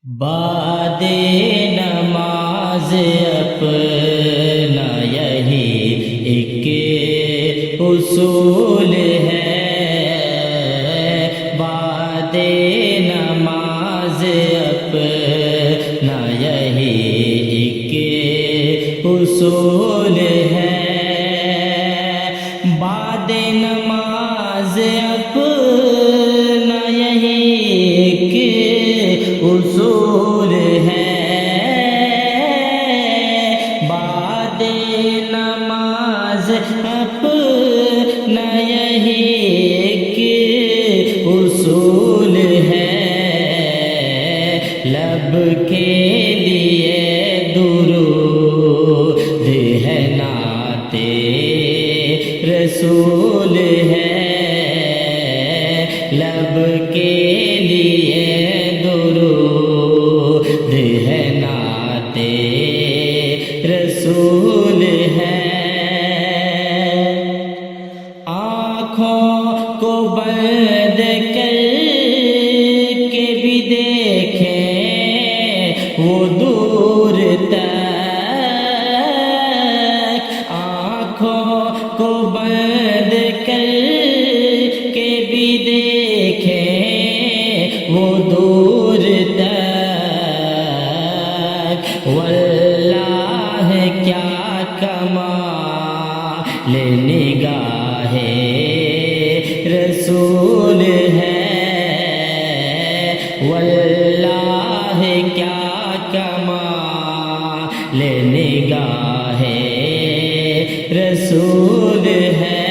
بعد نماز اپنا یہی ایک اصول ہے، بعد نماز اپنا یہی ایک اصول ہے، بعد نماز اپنا یہی ایک اصول ہے، بعد نماز اپنا یہی ایک اصول ہے، لب کے لیے درود ہے، نعت رسول ہے، لب کے لیے درود ہے، نعت رسول ہے، آنکھوں کو بند کر کے بھی دیکھیں وہ دور تک، آنکھوں کو بند کر کے بھی دیکھیں وہ دور تک، واللہ کیا کمال نگاہ رسول ہے، واللہ کیا کمال نگاہ رسول ہے،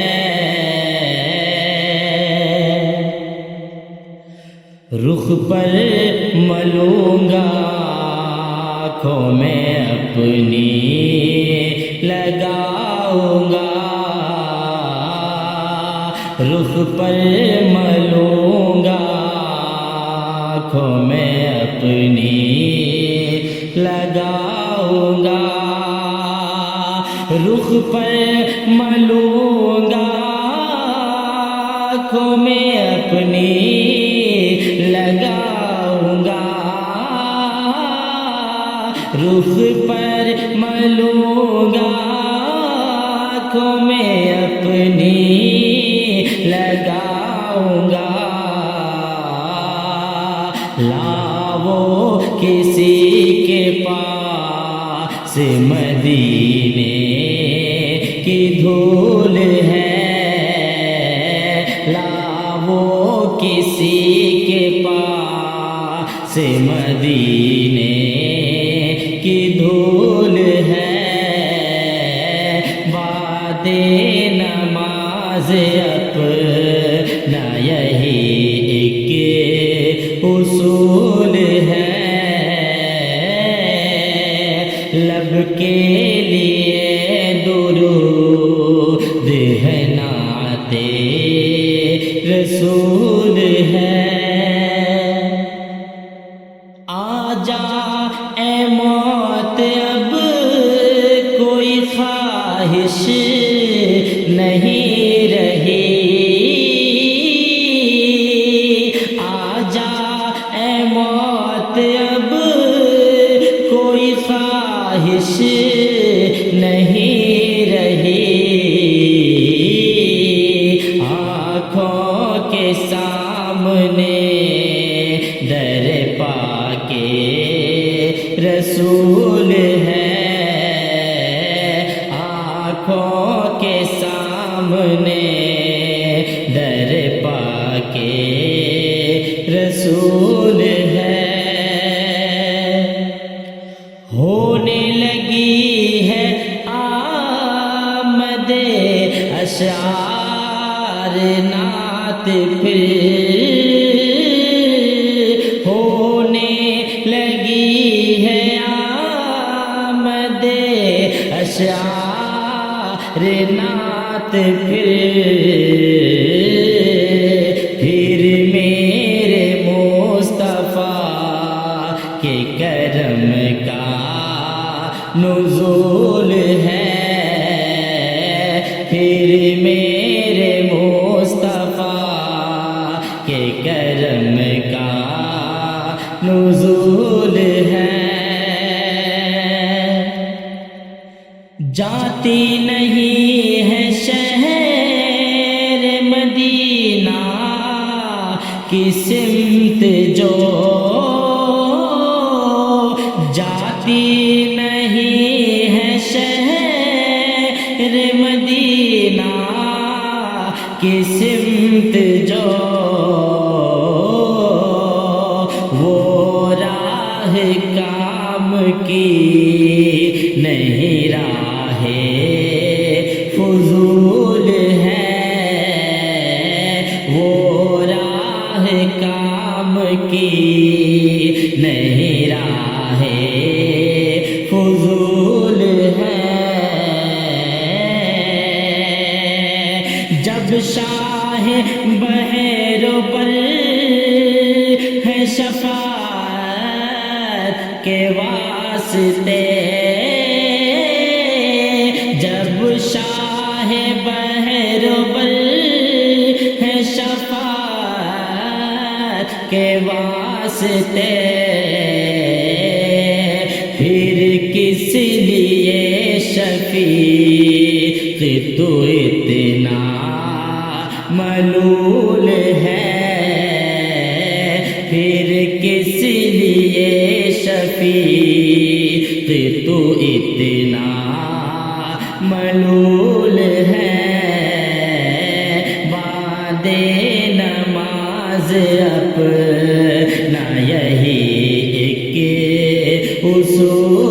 رخ پر ملوں گا آنکھوں میں اپنی لگاؤں گا، رخ پر ملوں گا آنکھوں میں اپنی لگاؤں گا، رخ پر ملوں گا آنکھوں میں اپنی لگاؤں گا، رخ پر ملوں گا آنکھوں میں اپنی لگاؤں گا، لاؤ کسی کے پاس مدینے کی دھول ہے، لاؤ کسی کے پاس مدینے کی دھول ہے، بعد نماز اپنا یہی ایک اصول ہے، لب کے لیے درود ہے، نعت رسول ہے، آجا اے موت اب کوئی خواہش نہیں رہی، آجا اے موت اب کوئی خواہش نہیں رہی، آنکھوں کے سامنے در پاک رسول ہے، آنکھوں کے سامنے در پاک رسول ہے، ہونے لگی ہے آمد اشعار نعت پھر، ہونے لگی ہے آمد اشعار نعت پھر میرے مصطفیٰ کے کرم کا نزول ہے، پھر میرے مصطفیٰ کے کرم کا نزول جاتی نہیں ہے شہر مدینہ کی سمت جو، جاتی نہیں ہے شہر مدینہ کی سمت جو، وہ راہ کام کی نہیں راہ فضول ہے، وہ راہ کام کی نہیں راہ فضول ہے۔ جب شاہ بحروں پر ہے شفاعت کے واسطے، جب شاہ بحروں پر ہے شفاعت کے واسطے، پھر کس لیے شفیق تو اتنا ملول ہے، پھر کس لیے شفیق تو اتنا ملول ہے۔ بعد نماز اپنا یہی ایک اصول